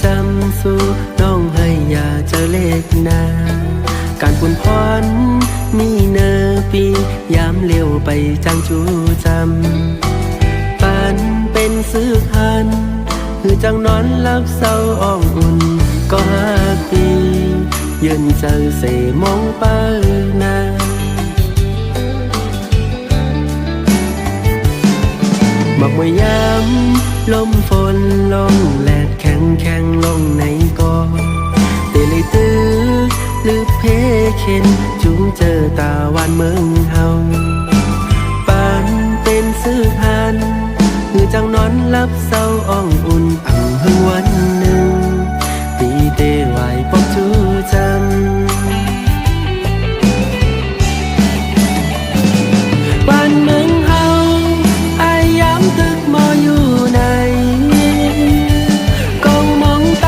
จำสู่น้องให้อย่าเจอเลขหน้าการปุ่นพรมีเนอปียามเลี้ยวไปจังจูจำปันเป็นซื้อพันคือจังนอนลับเศร้าอ่องอุ่นก็5 ปียืนเจอเสมองเปิ้นาหมอกมวยยามลมฝนลงแลดแข็งลงในกอเตลิตื้อหรือเพเข็นจุงเจอตาวันเมืองเฮาปานเป็นซื้อพันคือจังนอนลับเศร้าอ่องอุ่นอ่ำหึงวันหนึ่งปีเตไหวปอกจูจำบ้านเมืองเฮาอายยามตึกมออยู่ไหนกองมองไป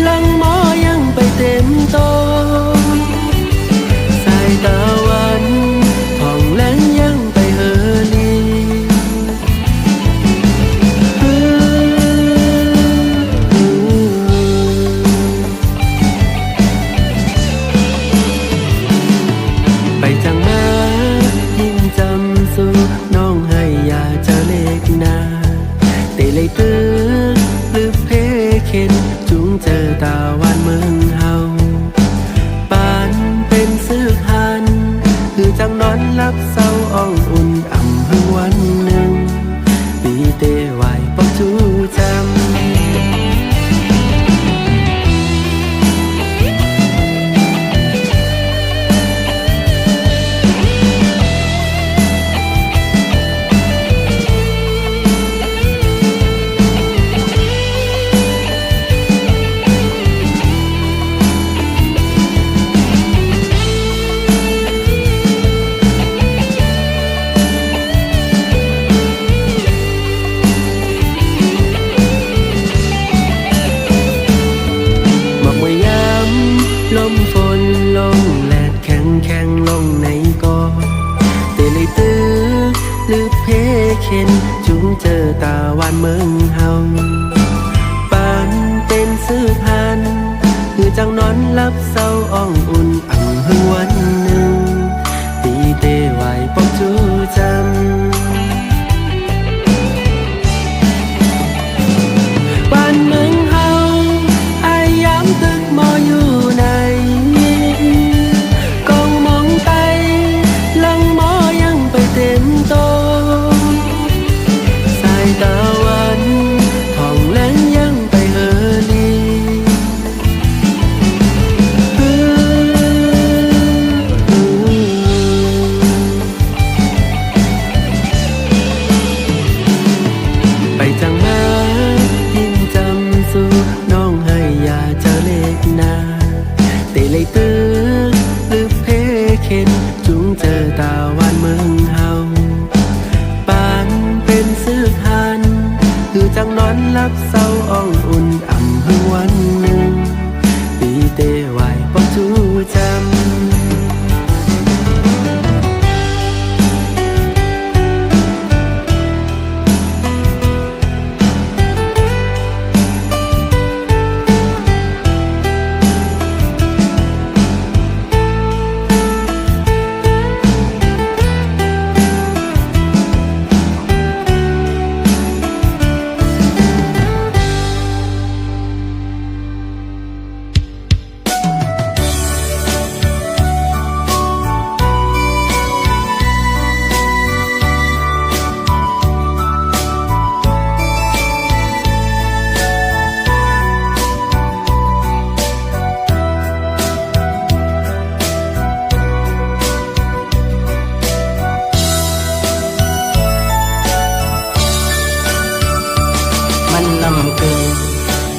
ลังหมอยังไปเต็มโตสายตะวันห้องแลงยังไปเฮลีไปจังมายิ่งจำสู่น้องให้อย่าเจอเลขหน้าเตเลยตื้อหรือเพเข็นจุงเจอตาวันเมืองเฮาปานเป็นซื้อพันคือจังนอนลับเศร้าอ่องอุ่นอ่ำหึงวันหนึ่งปีเตไหวปอกจูจำลมฝนลงแลดแข็งลงในกอเตลิตื้อหรือเพเข็นจุงเจอตาวันเมืองเฮาปานเป็นซื้อพันคือจังนอนลับเศร้าอ่องอุ่นอ่ำหึงวันหนึ่งปีเตไหวปอกจูจำบ้านเมืองเฮาอายยามตึกมออยู่ไหนกองมองไปลังหมอยังไปเต็มโตสายตะวันห้องแลงยังไปเฮลีไปจังมายิ่งจำสู่น้องให้อย่าเจอเลขหน้าเตเลยตื้อหรือเพเข็นจุงเจอตาวันเมืองเฮาปานเป็นซื้อพันคือจังนอนลับเศร้าอ่องอุ่นอ่ำหึงวันหนึ่งปีเตไหวปอกจูจำ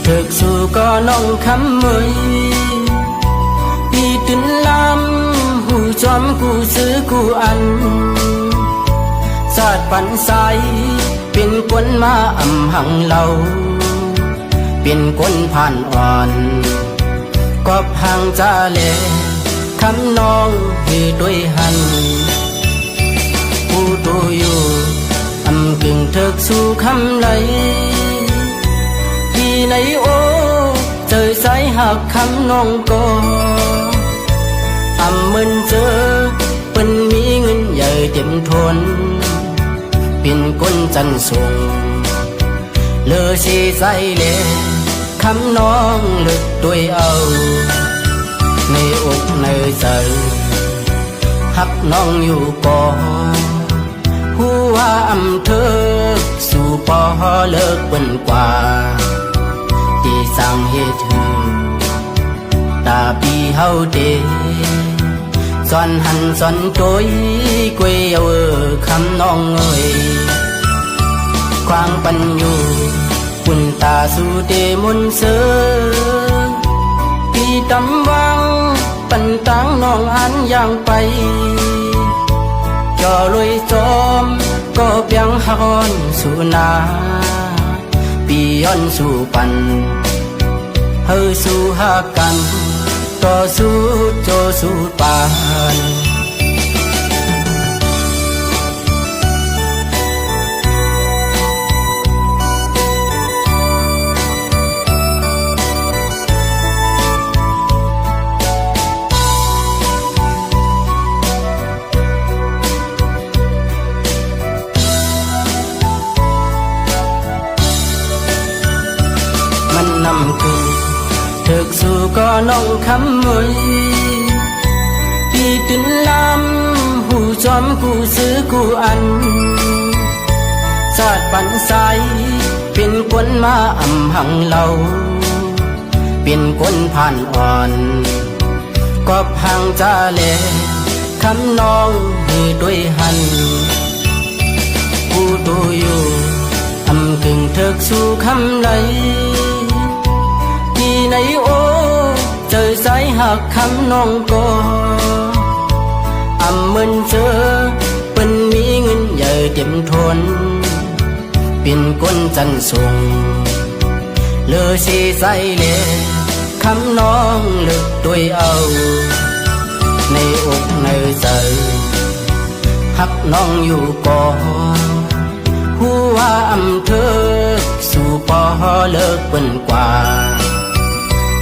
thực sự có nông khăm mới đi tin lam hù chóm cu giữ cu ăn sát bắn saiเป็นคนมาอำหังเราเป็นคนผ่านอ่อนกอบห่างจาเลคำน้องที่ด้วยหันผู้ตัวอยู่อำกึ่งเถิกสู่คำไหลที่ในโอ หักคำน้องก็เหมือนเจอเป็นมีเงินใหญ่เต็มทนเป็นคนจันทรงเลอสีใสเลคำน้องเลึกด้วยเอาในอกในใจหักน้องอยู่ก่อผู้ว่าเธอสู่ปอเลิกเป็นกว่าที่สร้างเหตุตาปีเฮาเดสอนหันสอนโจยกวยเอาคำน้องเอ้ยความปัญญูคุณตาสู่เดมนเสอพี่ตำวังปันตังน้องอันอย่างไปจอลอยจอมก็เปียงฮอนสู่นาปีย้อนสู่ปันเฮาสู่หากันต่อสู้โจสู้ปานมันนำคือถึกสู่ก็น้องคำมวยพี่ตุนลำผู้จอมผู้ซื้อผู้อันสาดปันใสเป็นคนมาหังเราเป็นคนผ่านอ่อนก็พังจาเลคำน้องให้ด้วยหันผู้ดูอยู่กึ่งเถิกสู่คำไหลที่ในโอเจอสายหักคำน้องก็เหมือนเจอเป็นมีเงินใหญ่เต็มทนเป็นคนจันทรงเลอสีใสเลคำน้องลึกด้วยเอาในอกในใจหักน้องอยู่ก่อผู้ว่าเธอสู่ปอเลิกเป็นกว่า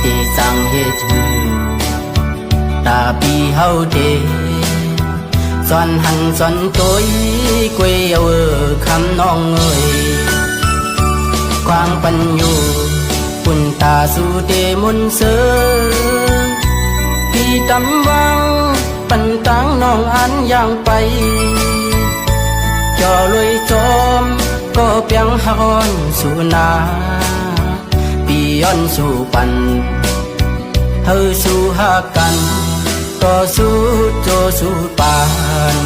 ที่สร้างเหตุตาปีเฮาเดสอนหันสอนโจยกวยเอาคำน้องเอ้ยความปัญญูคุณตาสู่เดมนเสอพี่ตำวังปันตังน้องอันอย่างไปจอลอยจอมก็เปียงฮอนสู่นาปีย้อนสู่ปันเฮาสู่หากันต่อสู้โจสู้ปาน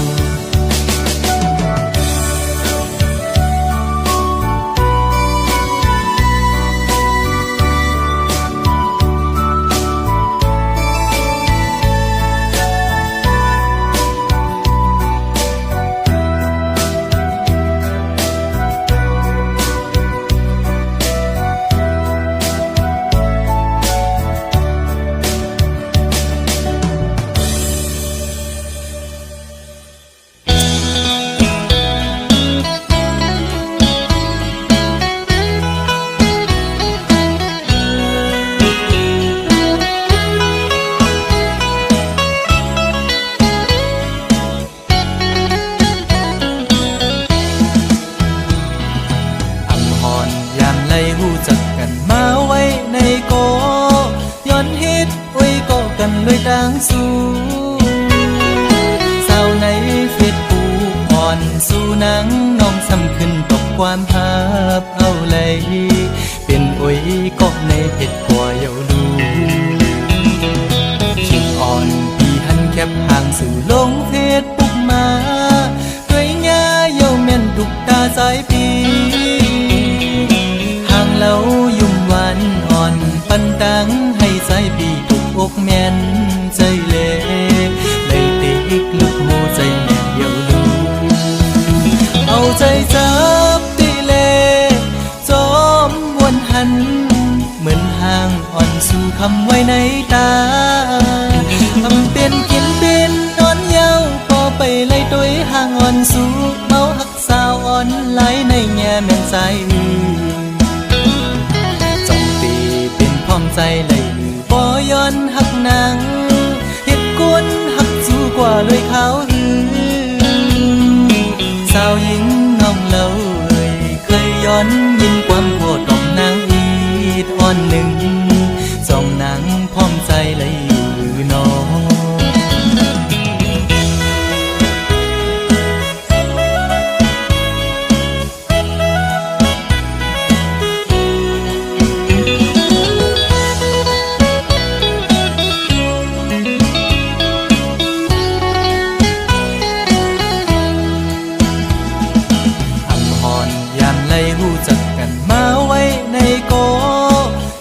ด้วยต่างสู้สาวในเฟซบุ๊กอ่อนสู้นางน้องซ้ำขึ้นตกความภาพเอาเลยเป็นโอยก็ในเพจกว่าเยาดูชิงอ่อนพี่หันแคบห่างสู่ลงเฟซบุ๊กมาด้วยง่าเยาแม่นดุกตาสายปีห่างเล่ายุ่มหวานอ่อนปันตังให้สายปีอกแม่นใจเล่เลยติกลึกหัวใจแม่เดียวดูเอาใจจับตีเล่จอมวนหันเหมือนห่างอ่อนสู่คำไว้ในตาทำเป็นกินเป็นนอนเย้าพอไปไล่ตัวห่างอ่อนสู่เมาหักสาวอ่อนไหลในแง่แม่นใจจงตีเป็นพร้อมใจเลย ย้อนหักนางเฮ็ดกวนหักสู้กว่าเลยเขาสาวหญิงน้องเล่าเคยย้อนยินความโคตรของนางอีดอ่อนหนึ่งสองนางพร้อมใจเลยอยู่น้องหูจักกันมาไว้ในโก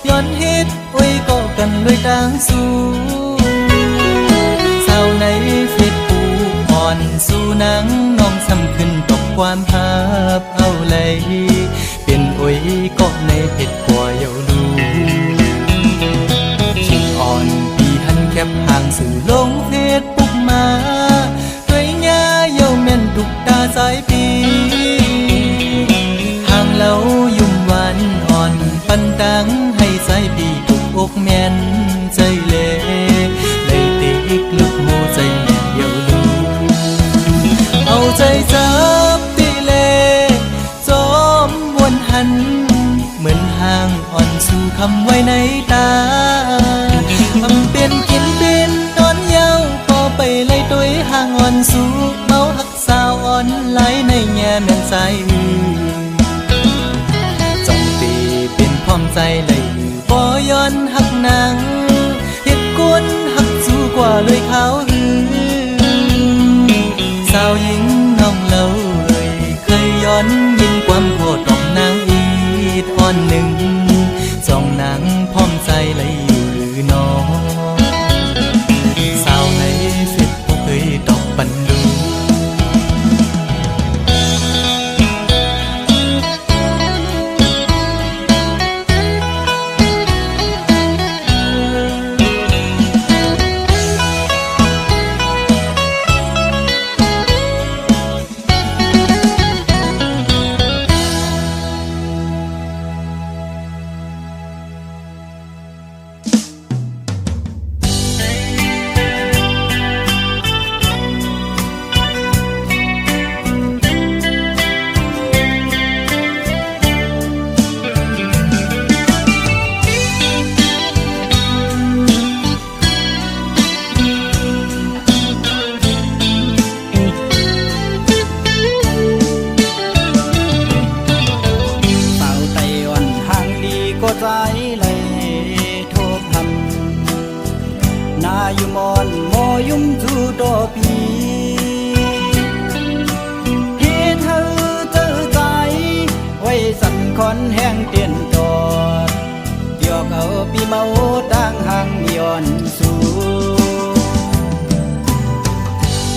ย้อนเฮ็ดไว้ก็กันด้วยต่างสู้สาวในเฟซบุ๊กอ่อนสู่นางน้องซ้ำขึ้นตกความภาพเอาเลยเป็นโอ้ยก็ในเพจกว่าเยาลูชิงอ่อนปีหันแคบห่างสื่อลงเฟซบุ๊กมาด้วยหญ้าเยาแม่นทุกตาสายปีเรายุ่มหวานอ่อนปันดังให้ใจพี่ถูกอกแม่นใจเล่เลยติกลุกหูใจแม่เยาลูเอาใจจับตีเล่จอมวนหันเหมือนห่างอ่อนสู่คำไว้ในตาทำเป็นกินเป็นนอนเยาพอไปเลยตัวห่างอ่อนสู่เมาหักสาวอ่อนไหลในแง่แม่นใจพร้อมใจเลยบ่ย้อนหักนางเฮ็ดกวนหักสู้กว่าเลยเขาสาวหญิงน้องเล่าเคยย้อนยินความโคตรของนางอีดอ่อนหนึ่งสองนางพร้อมใจเลยอยู่หรือน้องสาวในเฟซบุ๊กเคยตอกบันดูอยู่มอนมอยุ่มจูโตปีเห็นเธอเจอใจไว้สั่นคอนแห้งเตียนจอดหยอกเอาปีเมาตั้งห่างย้อนสู่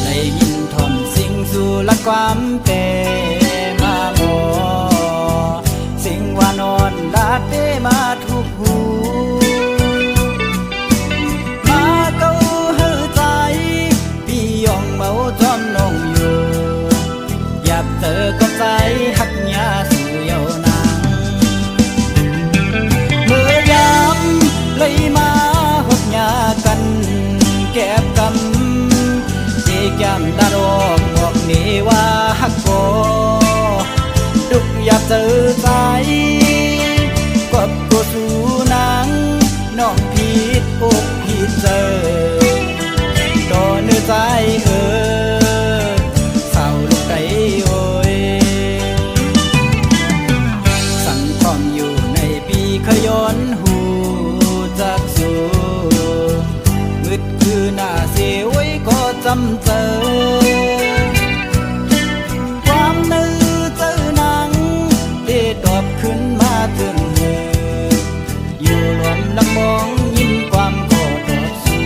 ได้ยินทอมสิ่งสู่ละความเปมาหมอสิ่งว่านอนลาเตมาทุกหูจอมน้องอยู่อยากเจอก็ใจหักยาสู่เยาวนางเมื่อยามเลยมาหดยากันแก็บกำเจยามตาดอกบอกนี่ว่าหักก็ดุกอยากเจอใจกบก็สู่นางน้องผิดอกผิดเจอต่อเนื้อใจสาวลูกไก่โอยสั่งพร้อมอยู่ในปีขย้อนหูจากสู่มืดคือหน้าเสียไว้ก็จำเจอความนึกเจอหนังได้ตอบขึ้นมาถึงมืออยู่รวมลังมองยิ้มความโกรธสู่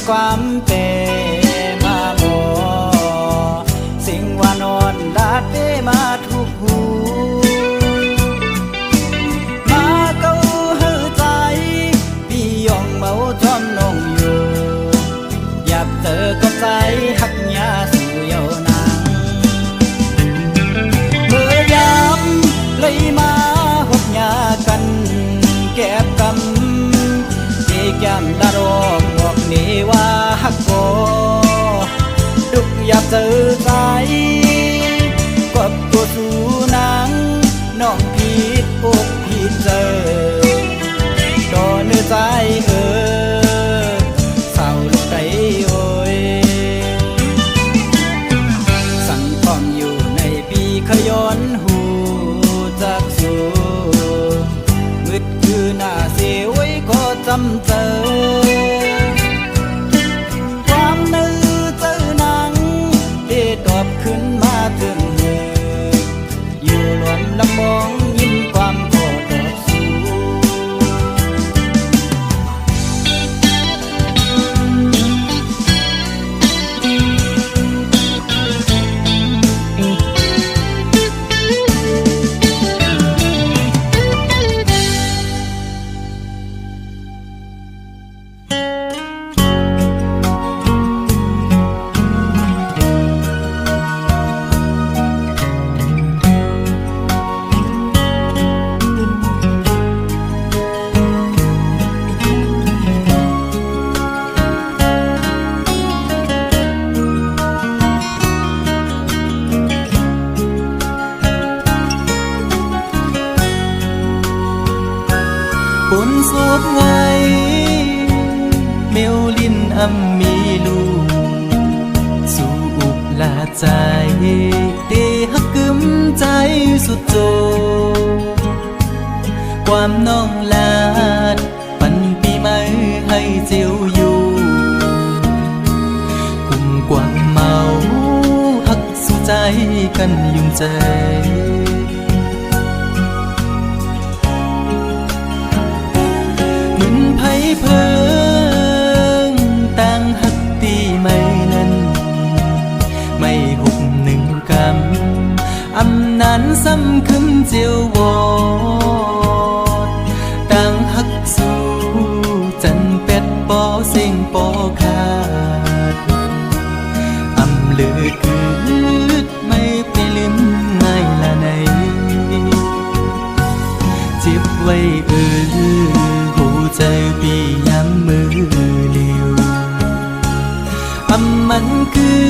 ความเปมาโมสิ่งว่านอนลาดเปมาทุกหูมาเก้าหือใจพี่ยองเมาจอมนองอยู่อยากเจอก็ใจหักยาสู่เยาวนางเมื่อยามเลยมาหบยากันแก็บกำที่แก้มดารอกบอกนี่ว่าหักโกดุกอยากเจอใจกบตัวสู่นางน้องผิดอกผิดเจอต่อเนื้อใจเศร้าลูกใจโอยสั่งทองอยู่ในปีขย้อนหูจากสู่มืดคือหน้าเสียไว้ก็จำเจอความนื้อเจอหนังได้ตอบขึ้นมาถึงมืออยู่หลวนลำมองยิ้มความโกรธตอบสู่ปนสวบไงเมวลินอำมีลูกสู่อุกลาใจเตหักกึมใจสุดโจความน้องลาดปันปีใหม่ให้เจียวอยู่กุมกวางเมาหักสู่ใจกันยุ่งใจเพิ่งต่างหักตีไม่นั้นไม่หุบหนึ่งกำอำนั้นซ้ำคึมเจียววอดต่างหักสู่จันเป็ดปอเสียงปอขาดอำลือคืดไม่ไปลืมง่ายละในจิบไว้ใจปีย้ำมือเลียวมันคือ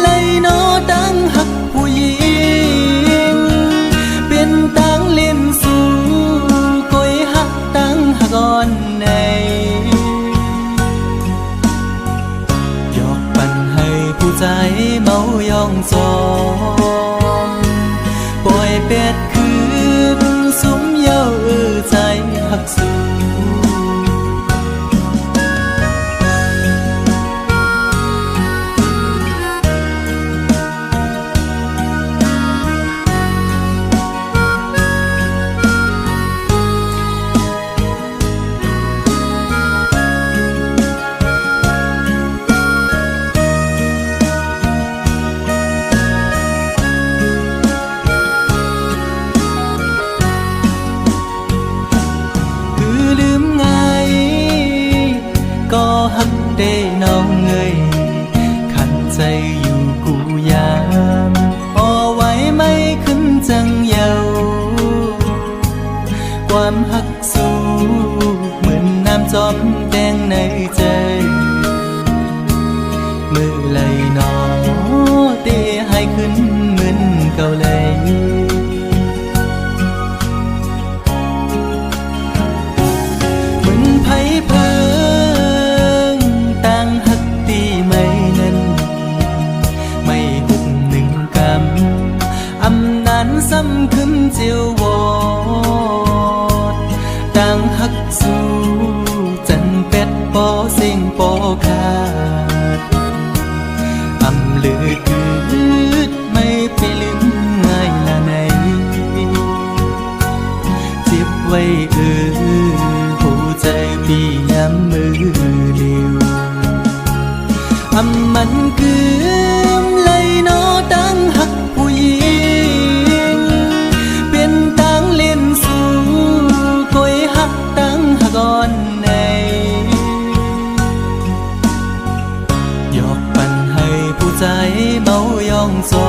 เลยโนตั้งหักผู้หญิงเป็นตั้งเล่นสู่ก้อยหักตั้งหักอ่อนในหยอกปั่นให้ผู้ใจเมายองจองปล่อยเป็ดคืนสุมเย้าใจหักสู่หักได้น้องเงยขันใจอยู่กูยามพอไว้ไม่ขึ้นจังเยาความหักสู้เหมือนน้ำจอมแดงในใจมือไหลนอเตะให้ขึ้นเหมือนเก่าเลยเหมือนไผ่เพิ่ซ้ำขึ้นเจียววอดต่างหักสู่จันเป็ดปอเสียงปอขาดอำลือคืดไม่ มันคือเลยเนาะตั้งหักผู้หญิงเป็นตั้งเล่นสู่กอยหักตั้งหักอ่อนในหยอกปันให้ผู้ใจเบายองสอ